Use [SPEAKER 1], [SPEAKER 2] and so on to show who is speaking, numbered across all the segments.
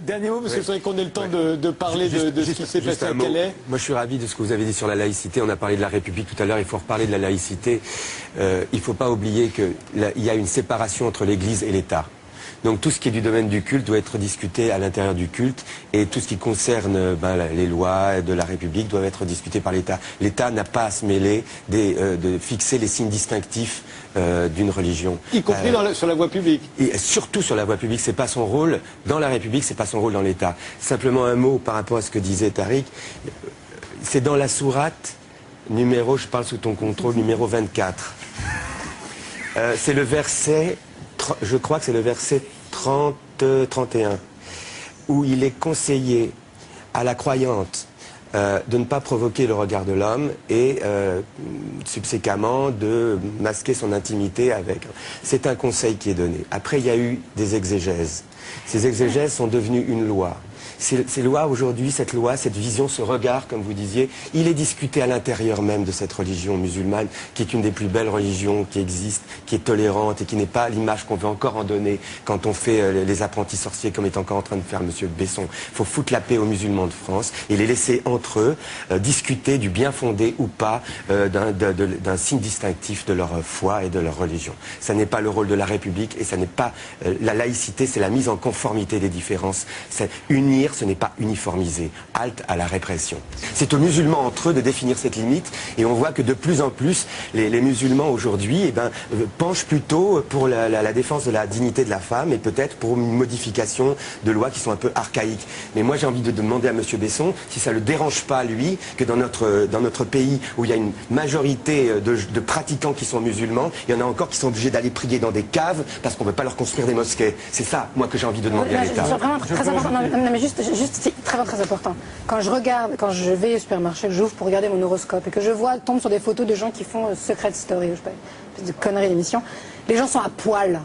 [SPEAKER 1] Dernier mot, parce que c'est vrai qu'on ait le temps de parler de ce qui s'est passé à Calais.
[SPEAKER 2] Moi, je suis ravi de ce que vous avez dit sur la laïcité. On a parlé de la République tout à l'heure, il faut reparler de la laïcité. Il ne faut pas oublier qu'il y a une séparation entre l'Église et l'État. Donc tout ce qui est du domaine du culte doit être discuté à l'intérieur du culte, et tout ce qui concerne les lois de la République doivent être discutées par l'État. L'État n'a pas à se mêler de fixer les signes distinctifs d'une religion.
[SPEAKER 1] Y compris sur la voie publique.
[SPEAKER 2] Et surtout sur la voie publique, c'est pas son rôle dans la République, c'est pas son rôle dans l'État. Simplement un mot par rapport à ce que disait Tariq. C'est dans la sourate numéro, je parle sous ton contrôle, numéro 24. C'est le verset, je crois que c'est le verset 31, où il est conseillé à la croyante de ne pas provoquer le regard de l'homme et subséquemment de masquer son intimité avec. C'est un conseil qui est donné. Après, il y a eu des exégèses. Ces exégèses sont devenues une loi. Ces lois aujourd'hui, cette loi, cette vision, ce regard, comme vous disiez, il est discuté à l'intérieur même de cette religion musulmane, qui est une des plus belles religions qui existent, qui est tolérante et qui n'est pas l'image qu'on veut encore en donner quand on fait les apprentis sorciers, comme est encore en train de faire M. Besson. Il faut foutre la paix aux musulmans de France et les laisser entre eux discuter du bien fondé ou pas d'un signe distinctif de leur foi et de leur religion. Ça n'est pas le rôle de la République et ça n'est pas la laïcité, c'est la mise en conformité des différences. C'est unir, ce n'est pas uniformiser. Halte à la répression. C'est aux musulmans entre eux de définir cette limite, et on voit que de plus en plus les musulmans aujourd'hui penchent plutôt pour la défense de la dignité de la femme et peut-être pour une modification de lois qui sont un peu archaïques. Mais moi j'ai envie de demander à M. Besson si ça ne le dérange pas, lui, que dans notre pays où il y a une majorité de pratiquants qui sont musulmans, il y en a encore qui sont obligés d'aller prier dans des caves parce qu'on ne veut pas leur construire des mosquées. C'est ça, moi, que j'ai envie de demander à l'État.
[SPEAKER 3] C'est vraiment très important. Non, mais juste c'est très important. Quand je vais au supermarché, j'ouvre pour regarder mon horoscope et que je tombe sur des photos de gens qui font Secret Story, je sais pas, une espèce de conneries d'émission, les gens sont à poil.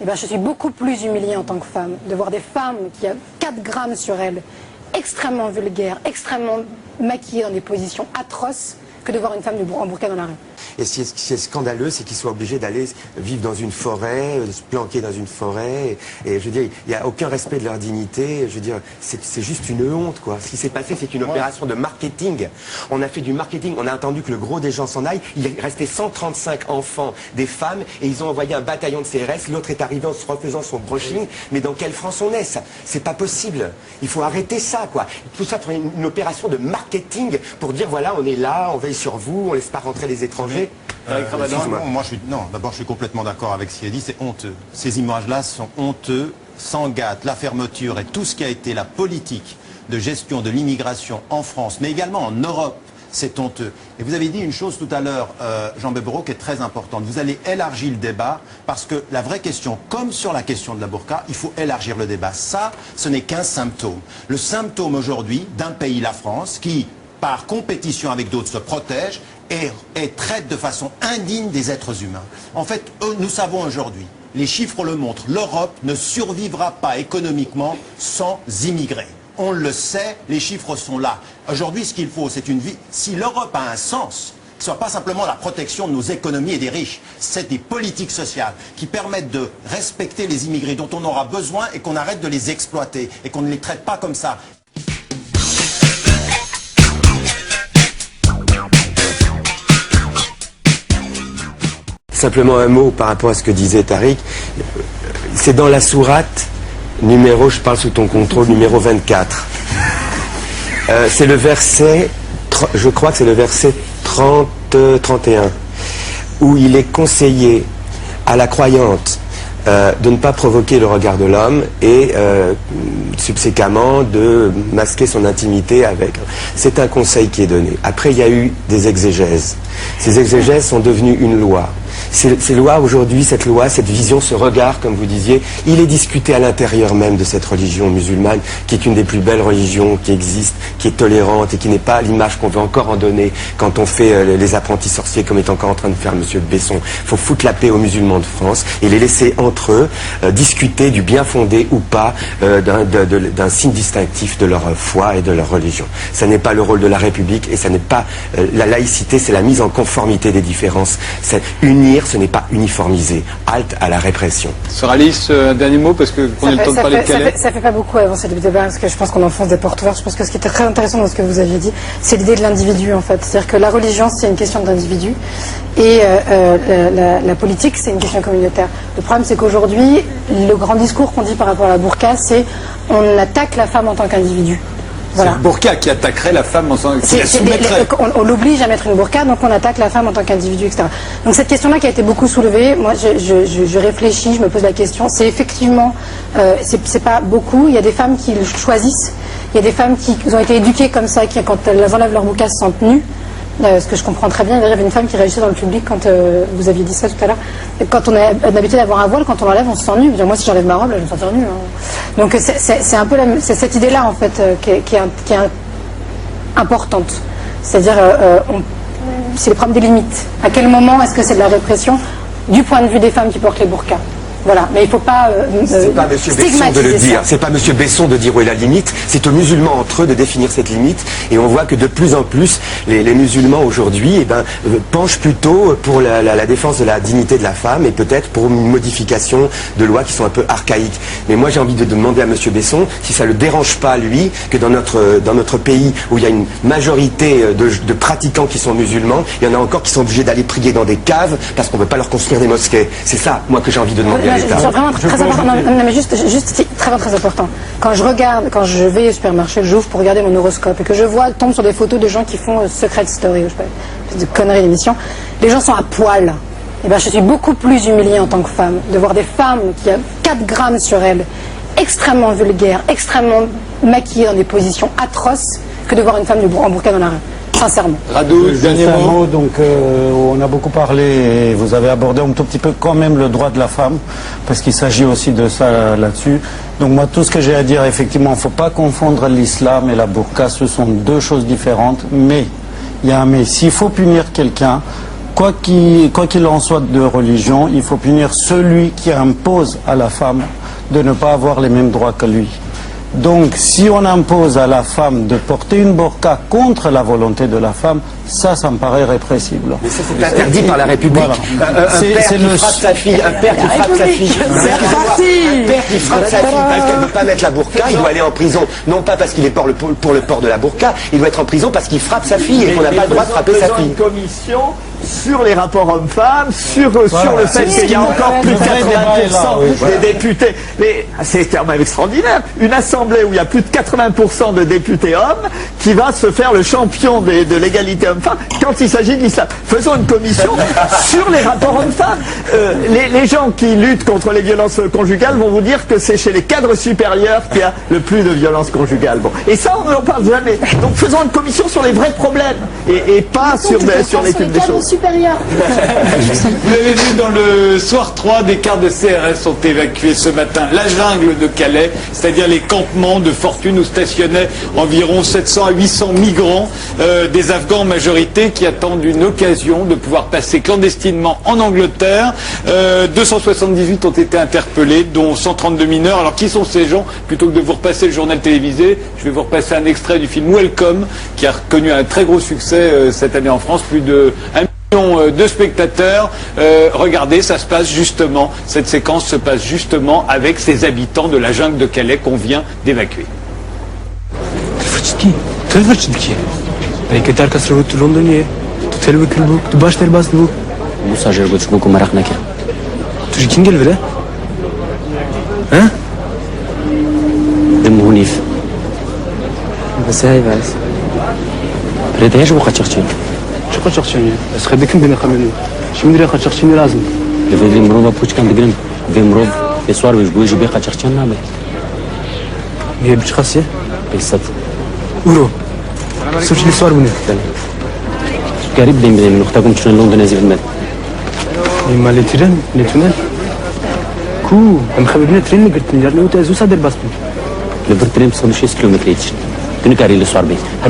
[SPEAKER 3] Et ben, je suis beaucoup plus humiliée en tant que femme de voir des femmes qui ont 4 grammes sur elles, extrêmement vulgaires, extrêmement maquillées dans des positions atroces, que de voir une femme en burqa dans la rue.
[SPEAKER 2] Et ce qui est scandaleux, c'est qu'ils soient obligés d'aller vivre dans une forêt, se planquer dans une forêt. Et je veux dire, il n'y a aucun respect de leur dignité. Je veux dire, c'est juste une honte, quoi. Ce qui s'est passé, c'est une opération de marketing. On a fait du marketing. On a attendu que le gros des gens s'en aille. Il restait 135 enfants, des femmes, et ils ont envoyé un bataillon de CRS. L'autre est arrivé en se refaisant son brushing. Mais dans quelle France on est, ça? C'est pas possible. Il faut arrêter ça, quoi. Tout ça pour une opération de marketing pour dire, voilà, on est là, on veille sur vous, on laisse pas rentrer les étrangers.
[SPEAKER 4] D'abord, je suis complètement d'accord avec ce qu'il a dit, c'est honteux. Ces images-là sont honteux, sans gâte, la fermeture et tout ce qui a été la politique de gestion de l'immigration en France, mais également en Europe, c'est honteux. Et vous avez dit une chose tout à l'heure, Jean Bébéraud, qui est très importante. Vous allez élargir le débat, parce que la vraie question, comme sur la question de la burqa, il faut élargir le débat. Ça, ce n'est qu'un symptôme. Le symptôme aujourd'hui d'un pays, la France, qui, par compétition avec d'autres, se protège et traite de façon indigne des êtres humains. En fait, nous savons aujourd'hui, les chiffres le montrent, l'Europe ne survivra pas économiquement sans immigrés. On le sait, les chiffres sont là. Aujourd'hui, ce qu'il faut, c'est une vie. Si l'Europe a un sens, ce ne soit pas simplement la protection de nos économies et des riches, c'est des politiques sociales qui permettent de respecter les immigrés dont on aura besoin et qu'on arrête de les exploiter et qu'on ne les traite pas comme ça.
[SPEAKER 2] Simplement un mot par rapport à ce que disait Tariq. C'est dans la sourate numéro, je parle sous ton contrôle, numéro 24. C'est le verset, je crois que c'est le verset 31, où il est conseillé à la croyante de ne pas provoquer le regard de l'homme et subséquemment de masquer son intimité avec. C'est un conseil qui est donné. Après, il y a eu des exégèses. Ces exégèses sont devenues une loi. Ces lois aujourd'hui, cette loi, cette vision, ce regard, comme vous disiez, il est discuté à l'intérieur même de cette religion musulmane, qui est une des plus belles religions qui existent, qui est tolérante et qui n'est pas l'image qu'on veut encore en donner quand on fait les apprentis sorciers, comme est encore en train de faire M. Besson. Il faut foutre la paix aux musulmans de France et les laisser entre eux discuter du bien fondé ou pas d'un signe distinctif de leur foi et de leur religion. Ça n'est pas le rôle de la République et ça n'est pas la laïcité, c'est la mise en conformité des différences. C'est unir, ce n'est pas uniformisé. Halte à la répression.
[SPEAKER 5] Sœur Alice, un dernier mot, parce qu'on a le temps de parler de Calais.
[SPEAKER 3] Ça fait pas beaucoup avancer le débat, parce que je pense qu'on enfonce des portes ouvertes. Je pense que ce qui était très intéressant dans ce que vous aviez dit, c'est l'idée de l'individu, en fait. C'est-à-dire que la religion, c'est une question d'individu, et la politique, c'est une question communautaire. Le problème, c'est qu'aujourd'hui, le grand discours qu'on dit par rapport à la burqa, c'est on attaque la femme en tant qu'individu. Voilà.
[SPEAKER 5] C'est le burqa qui attaquerait la femme en tant
[SPEAKER 3] on l'oblige à mettre une burqa, donc on attaque la femme en tant qu'individu, etc. Donc cette question-là qui a été beaucoup soulevée, moi je réfléchis, je me pose la question, c'est effectivement, c'est pas beaucoup, il y a des femmes qui le choisissent, il y a des femmes qui ont été éduquées comme ça, qui quand elles enlèvent leur burqa se sentent nues. Ce que je comprends très bien, il y avait une femme qui réagissait dans le public quand vous aviez dit ça tout à l'heure. Quand on a l'habitude d'avoir un voile, quand on l'enlève, on se sent nu. Moi, si j'enlève ma robe, là, je me sens nue. Hein. Donc c'est un peu c'est cette idée-là en fait qui est importante. C'est-à-dire, c'est le problème des limites. À quel moment est-ce que c'est de la répression du point de vue des femmes qui portent les burqas? Voilà, mais il ne faut pas
[SPEAKER 2] c'est pas Monsieur Besson de le dire. C'est pas Monsieur Besson de dire où est la limite. C'est aux musulmans entre eux de définir cette limite. Et on voit que de plus en plus, les musulmans aujourd'hui, penchent plutôt pour la défense de la dignité de la femme et peut-être pour une modification de lois qui sont un peu archaïques. Mais moi, j'ai envie de demander à Monsieur Besson si ça le dérange pas lui que dans notre pays où il y a une majorité de pratiquants qui sont musulmans, il y en a encore qui sont obligés d'aller prier dans des caves parce qu'on ne veut pas leur construire des mosquées. C'est ça, moi, que j'ai envie de demander.
[SPEAKER 3] C'est vraiment très important. Non, mais juste c'est très important. Quand je vais au supermarché, j'ouvre pour regarder mon horoscope et que je tombe sur des photos de gens qui font Secret Story, je sais pas, de conneries d'émission, les gens sont à poil. Et ben je suis beaucoup plus humiliée en tant que femme de voir des femmes qui ont 4 grammes sur elles, extrêmement vulgaires, extrêmement maquillées dans des positions atroces, que de voir une femme en burqa dans la rue. Sincèrement.
[SPEAKER 5] Radou, dernier mot.
[SPEAKER 6] Donc, on a beaucoup parlé et vous avez abordé un tout petit peu quand même le droit de la femme, parce qu'il s'agit aussi de ça là-dessus. Donc moi, tout ce que j'ai à dire, effectivement, il ne faut pas confondre l'islam et la burqa, ce sont 2 choses différentes, mais il y a un mais. S'il faut punir quelqu'un, quoi qu'il en soit de religion, il faut punir celui qui impose à la femme de ne pas avoir les mêmes droits que lui. Donc, si on impose à la femme de porter une burqa contre la volonté de la femme, ça me paraît répressible.
[SPEAKER 2] Mais ça, c'est interdit par la République. Voilà. Un père qui frappe sa fille, un père qui frappe sa fille, parce qu'elle ne veut pas mettre la burqa, il doit aller en prison. Non pas parce qu'il est pour le port de la burqa, il doit être en prison parce qu'il frappe sa fille et qu'on n'a pas le droit de frapper sa fille.
[SPEAKER 1] Une commission sur les rapports hommes-femmes, sur le fait qu'il y a encore plus de 80% des députés. Mais c'est quand même extraordinaire. Une assemblée où il y a plus de 80% de députés hommes qui va se faire le champion de l'égalité homme-femme quand il s'agit de l'islam. Faisons une commission sur les rapports hommes-femmes. Les gens qui luttent contre les violences conjugales vont vous dire que c'est chez les cadres supérieurs qu'il y a le plus de violences conjugales. Bon. Et ça, on n'en parle jamais. Donc faisons une commission sur les vrais problèmes et pas sur l'étude des choses.
[SPEAKER 5] Vous l'avez vu dans le soir 3, des cars de CRS sont évacués ce matin. La jungle de Calais, c'est-à-dire les campements de fortune où stationnaient environ 700 à 800 migrants, des Afghans en majorité, qui attendent une occasion de pouvoir passer clandestinement en Angleterre. 278 ont été interpellés, dont 132 mineurs. Alors qui sont ces gens? Plutôt que de vous repasser le journal télévisé, je vais vous repasser un extrait du film Welcome, qui a connu un très gros succès cette année en France, plus de 1 million de spectateurs. Regardez, ça se passe justement, cette séquence se passe justement avec ces habitants de la jungle de Calais qu'on vient d'évacuer.